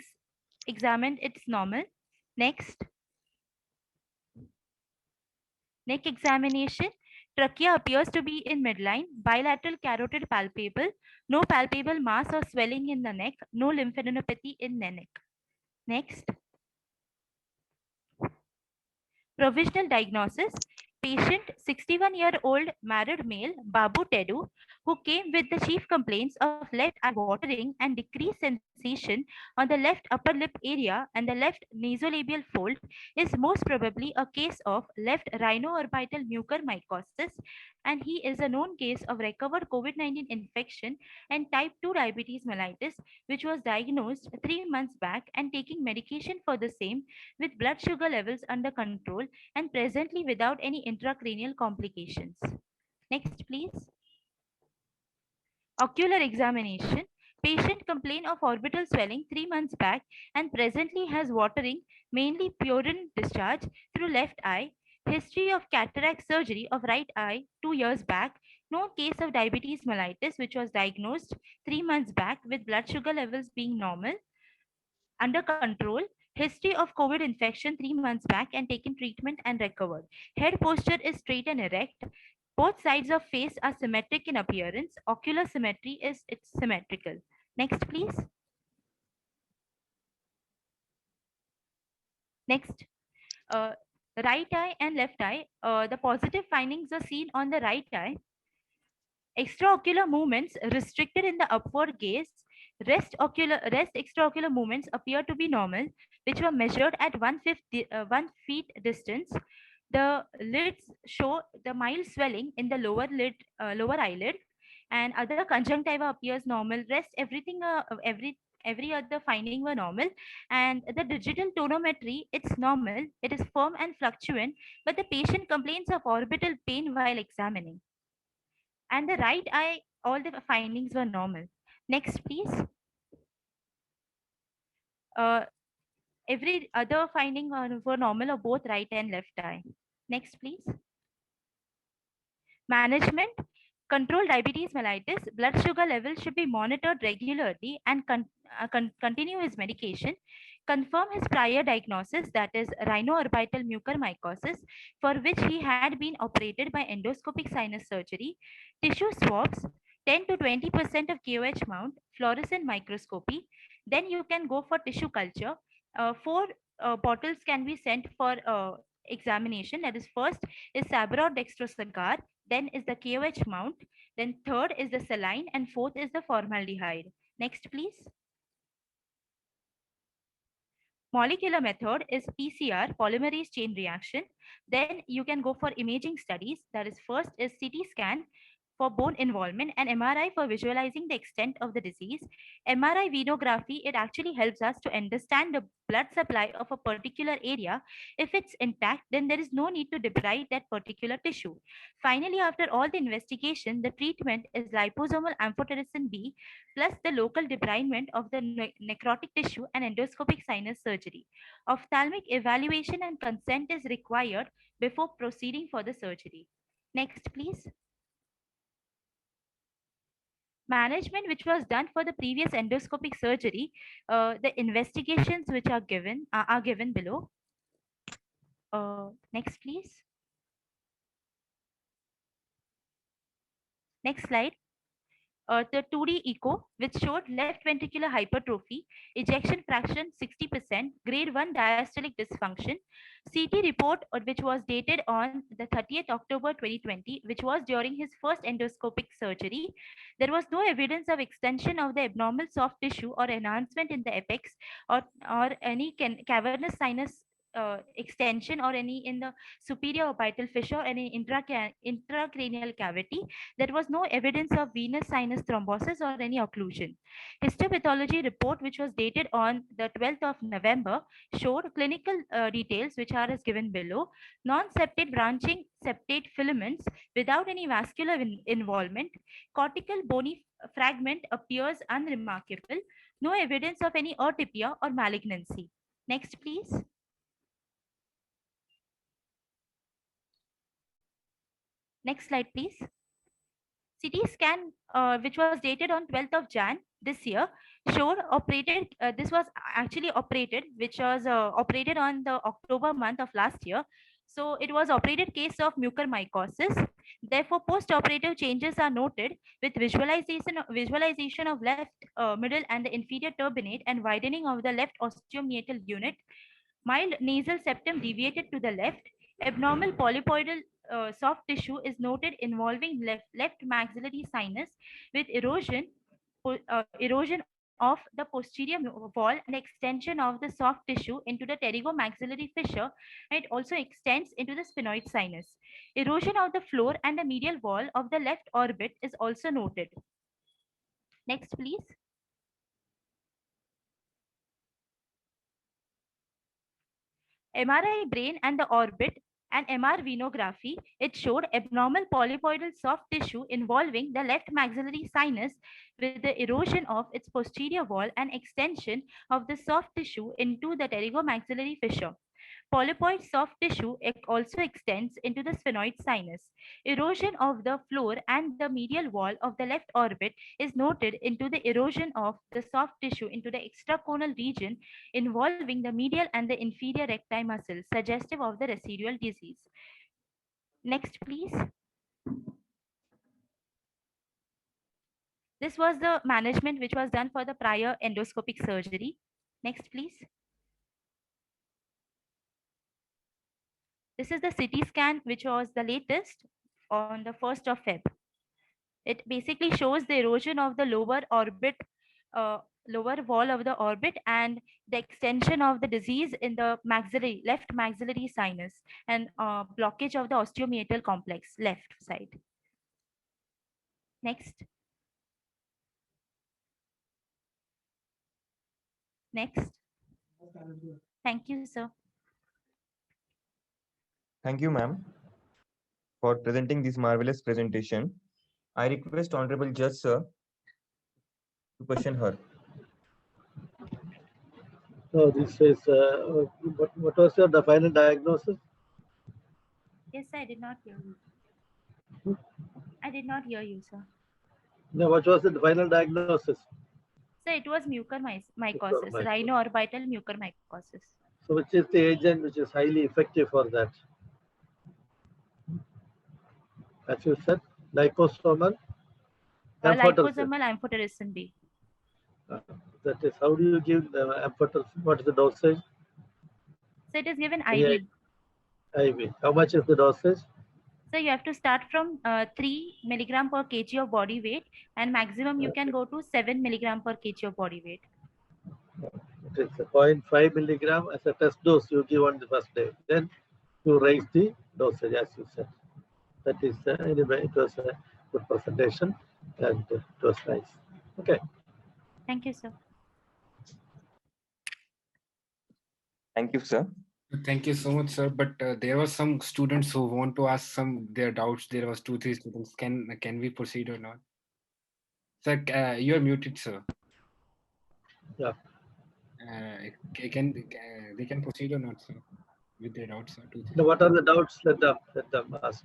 examined, it's normal. Next. Neck examination. Trachea appears to be in midline. Bilateral carotid palpable. No palpable mass or swelling in the neck. No lymphadenopathy in the neck. Next. Provisional diagnosis. Patient 61-year-old married male Babu Tedu, who came with the chief complaints of left eye watering and decreased sensation on the left upper lip area and the left nasolabial fold, is most probably a case of left rhinoorbital mucormycosis, and he is a known case of recovered COVID-19 infection and type 2 diabetes mellitus, which was diagnosed 3 months back and taking medication for the same with blood sugar levels under control and presently without any intracranial complications. Next, please. Ocular examination. Patient complained of orbital swelling 3 months back and presently has watering, mainly purine discharge through left eye. History of cataract surgery of right eye 2 years back. No case of diabetes mellitus, which was diagnosed 3 months back with blood sugar levels being normal, under control. History of COVID infection 3 months back and taken treatment and recovered. Head posture is straight and erect. Both sides of face are symmetric in appearance. Ocular symmetry is it's symmetrical. Next, please. Next. Right eye and left eye. The positive findings are seen on the right eye. Extraocular movements restricted in the upward gaze. Rest extraocular movements appear to be normal, which were measured at 1 feet distance. The lids show the mild swelling in the lower eyelid, and other conjunctiva appears normal. Rest everything, every other finding were normal, and the digital tonometry, it's normal. It is firm and fluctuant, but the patient complains of orbital pain while examining. And the right eye, all the findings were normal. Next, please. Uh, every other finding were normal of both right and left eye. Next, please. Management. Control diabetes mellitus. Blood sugar levels should be monitored regularly and continue his medication. Confirm his prior diagnosis, that is rhinoorbital mucormycosis, for which he had been operated by endoscopic sinus surgery. Tissue swabs, 10 to 20% of KOH mount, fluorescent microscopy. Then you can go for tissue culture. 4 bottles can be sent for examination. That is, first is Sabrod dextrosagar, then is the KOH mount, then third is the saline, and fourth is the formaldehyde. Next, please. Molecular method is PCR, polymerase chain reaction. Then you can go for imaging studies. That is, first is CT scan for bone involvement and MRI for visualizing the extent of the disease. MRI venography, it actually helps us to understand the blood supply of a particular area. If it's intact, then there is no need to debride that particular tissue. Finally, after all the investigation, the treatment is liposomal amphotericin B plus the local debridement of the necrotic tissue and endoscopic sinus surgery. Ophthalmic evaluation and consent is required before proceeding for the surgery. Next, please. Management which was done for the previous endoscopic surgery, the investigations which are given below. Next, please. Next slide. The 2D echo, which showed left ventricular hypertrophy, ejection fraction 60%, grade 1 diastolic dysfunction. CT report, which was dated on the 30th October 2020, which was during his first endoscopic surgery. There was no evidence of extension of the abnormal soft tissue or enhancement in the apex or any cavernous sinus extension or any in the superior orbital fissure or any intracranial cavity. There was no evidence of venous sinus thrombosis or any occlusion. Histopathology report, which was dated on the 12th of November, showed clinical details which are as given below. Non-septate branching septate filaments without any vascular involvement. Cortical bony fragment appears unremarkable. No evidence of any atypia or malignancy. Next, please. Next slide, please. CT scan, which was dated on 12th of Jan this year, showed operated. This was actually operated, which was operated on the October month of last year. So it was operated case of mucormycosis. Therefore, post-operative changes are noted with visualization of left middle and the inferior turbinate and widening of the left osteomeatal unit. Mild nasal septum deviated to the left. Abnormal polypoidal soft tissue is noted involving left maxillary sinus with erosion of the posterior wall and extension of the soft tissue into the pterygomaxillary fissure, and it also extends into the sphenoid sinus. Erosion of the floor and the medial wall of the left orbit is also noted. Next, please. MRI brain and the orbit and MR venography, it showed abnormal polypoidal soft tissue involving the left maxillary sinus with the erosion of its posterior wall and extension of the soft tissue into the pterygomaxillary fissure. Polypoid soft tissue also extends into the sphenoid sinus. Erosion of the floor and the medial wall of the left orbit is noted into the erosion of the soft tissue into the extraconal region involving the medial and the inferior recti muscles, suggestive of the residual disease. Next, please. This was the management which was done for the prior endoscopic surgery. Next, please. This is the CT scan, which was the latest on the 1st of Feb. It basically shows the erosion of the lower orbit, lower wall of the orbit, and the extension of the disease in the maxillary, left maxillary sinus, and blockage of the osteomeatal complex, left side. Next. Next. Thank you, sir. Thank you, ma'am, for presenting this marvelous presentation. I request Honorable Judge, sir, to question her. So this is, what was the final diagnosis? Yes, I did not hear you. I did not hear you, sir. No, what was the final diagnosis? So it was mucormycosis, rhinoorbital mucormycosis. So which is the agent which is highly effective for that? As you said, liposomal amphotericin. Liposomal amphotericin B. That is, how do you give the amphotericin? What is the dosage? So it is given IV. IV. How much is the dosage? So you have to start from 3 milligram per kg of body weight, and maximum you can go to 7 milligram per kg of body weight. It is 0.5 milligram as a test dose you give on the first day. Then you raise the dosage, as you said. That is, anyway, it was a good presentation and it was nice. Okay. Thank you, sir. Thank you, sir. Thank you so much, sir. But there were some students who want to ask their doubts. There was 2-3 students. Can we proceed or not? Sir, you are muted, sir. Yeah. They can proceed or not, sir, with their doubts, sir? So what are the doubts? Let them ask.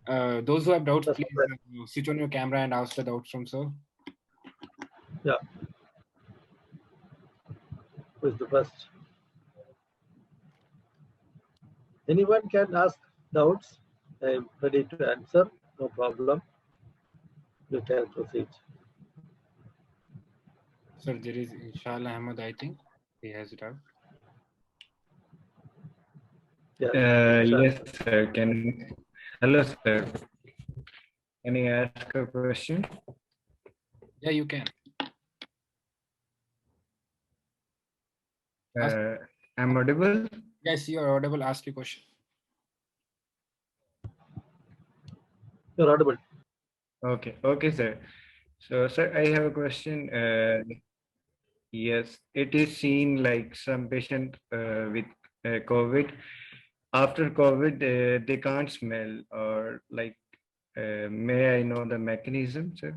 Those who have doubts, please switch on your camera and ask the doubts from sir. Yeah. Who is the first? Anyone can ask doubts. I am ready to answer. No problem. You can proceed. Sir, there is Inshallah Ahmed, I think. He has a doubt. Yeah. Yes, sir. Hello, sir. Can I ask a question? Yeah, you can. I'm audible? Yes, you are audible. Ask your question. You're audible. Okay, okay, sir. So, sir, I have a question. Yes, it is seen like some patient with COVID. After COVID, they can't smell, or like, may I know the mechanism, sir?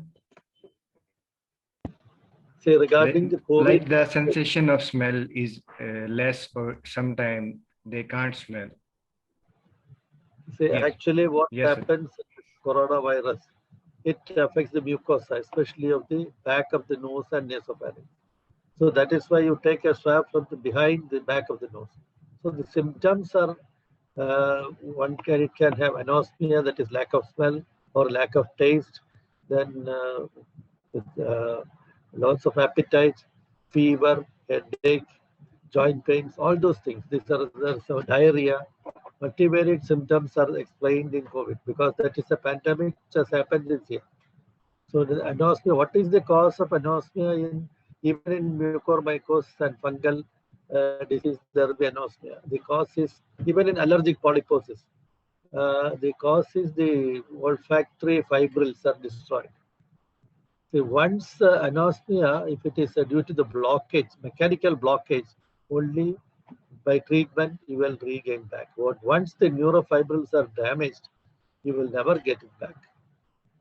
Say regarding the COVID, Like the sensation of smell is less, or sometime they can't smell. say Yes, actually what yes, sir. happens with coronavirus, it affects the mucosa, especially of the back of the nose and nasopharynx. So that is why you take a swab from the behind the back of the nose. So the symptoms are it can have anosmia, that is lack of smell or lack of taste, then loss of appetite, fever, headache, joint pains, all those things. These are there's diarrhea. Multivariate symptoms are explained in COVID because that is a pandemic which has happened this year. So the anosmia, what is the cause of anosmia in even in mucormycosis and fungal disease, there will be anosmia. The cause is even in allergic polyposis. The cause is the olfactory fibrils are destroyed. See, once anosmia, if it is due to the blockage, mechanical blockage, only by treatment you will regain back. But once the neurofibrils are damaged, you will never get it back.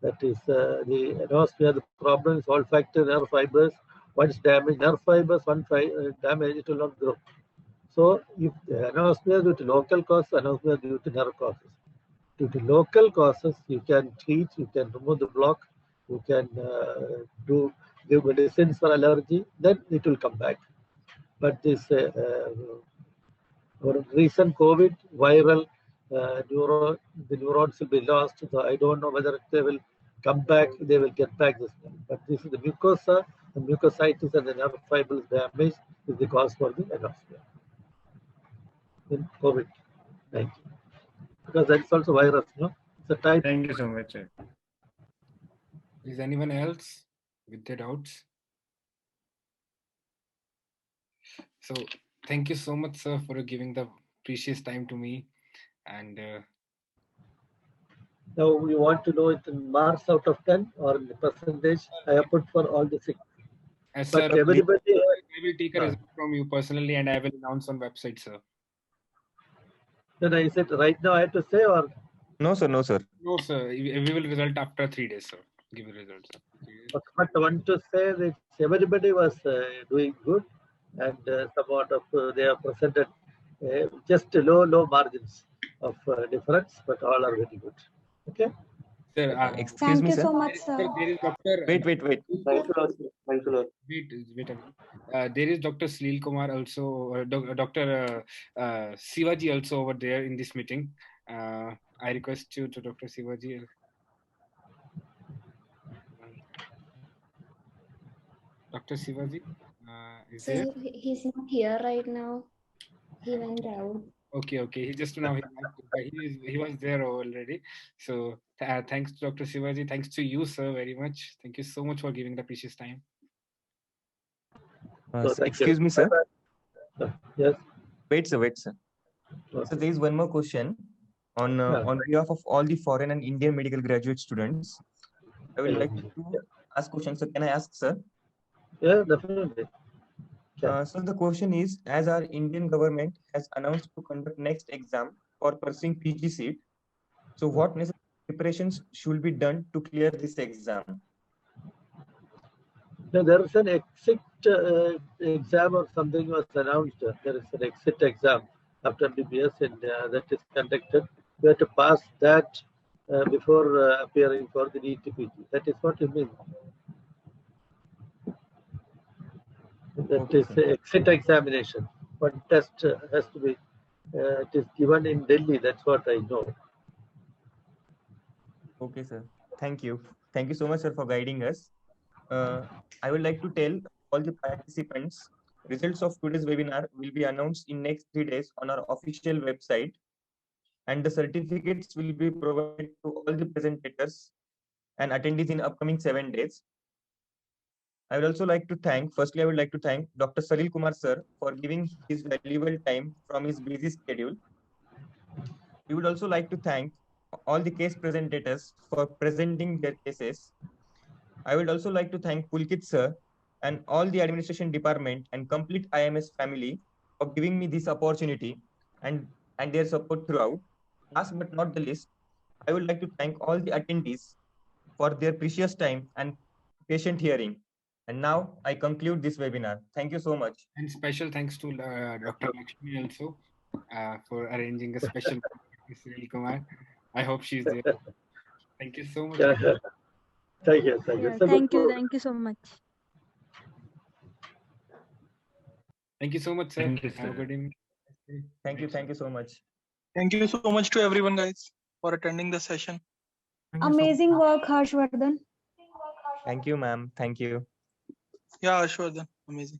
That is the anosmia. The problem is olfactory nerve fibers. Once damaged nerve fibers, damage, it will not grow. So if the anosmia is due to local cause, anosmia is due to nerve causes. Due to local causes, you can treat, you can remove the block, you can give medicines for allergy, then it will come back. But this recent COVID viral the neurons will be lost. So I don't know whether they will come back, they will get back this one. But this is the mucosa, the mucositis and the nerve fibrils damage is the cause for the anosmia in COVID-19. Because that's also virus, no? It's a type. Thank you so much, sir. Is anyone else with their doubts? So thank you so much, sir, for giving the precious time to me. And Now we want to know it in marks out of 10 or in the percentage. I have put for all the 6. sir, But everybody, I will take a result from you personally, and I will announce on website, sir. then I said right now I have to say or No, sir. No, sir. No, sir. We will result after 3 days, sir. Give a result, sir. but I want to say that everybody was doing good and somewhat of they have presented just low margins of difference, but all are very good. Okay. Sir, Excuse Thank me, you sir. so much, sir. there is Dr. Wait. Thanks a lot. Thanks a lot. Wait a minute. There is Dr. Salil Kumar also, Dr. Sivaji also over there in this meeting. I request you to Dr. Sivaji. Dr. Sivaji, is Sir, there? he's not here right now. He went out. Okay. He just now he was there already. So thanks to Dr. Sivaji. Thanks to you, sir, very much. Thank you so much for giving the precious time. So, thank Excuse you. me, sir. Yes. Wait, sir. Okay. So there is one more question on behalf of all the foreign and Indian medical graduate students. I would like to ask questions. So can I ask, sir? Yeah, definitely. So the question is, as our Indian government has announced to conduct next exam for pursuing PG seat, so what necessary preparations should be done to clear this exam? Now, there is an exit exam or something was announced. There is an exit exam after MBBS and that is conducted. You have to pass that before appearing for the NEET PG. That is what you mean. That is exit examination. One test has to be, it is given in Delhi. That's what I know. Okay, sir. Thank you. Thank you so much, sir, for guiding us. I would like to tell all the participants, results of today's webinar will be announced in next 3 days on our official website, and the certificates will be provided to all the presentators and attendees in upcoming 7 days. I would also like to thank, firstly, I would like to thank Dr. Salil Kumar sir for giving his valuable time from his busy schedule. We would also like to thank all the case presentators for presenting their cases. I would also like to thank Pulkit sir and all the administration department and complete IMS family for giving me this opportunity and their support throughout. Last but not the least, I would like to thank all the attendees for their precious time and patient hearing. And now I conclude this webinar. Thank you so much. And special thanks to Dr. Lakshmi also for arranging a special Sunil Kumar. I hope she's there. Thank you so much. Thank you. Thank you. Yeah, So thank you. good. Thank you so much. Thank you so much, sir. Thank you, Have a sir. good evening. Thank you. Thank you so much. Thank you so much to everyone, guys, for attending the session. Amazing work, Harshvardhan. Thank you, ma'am. Thank you. Yeah, sure then. Amazing.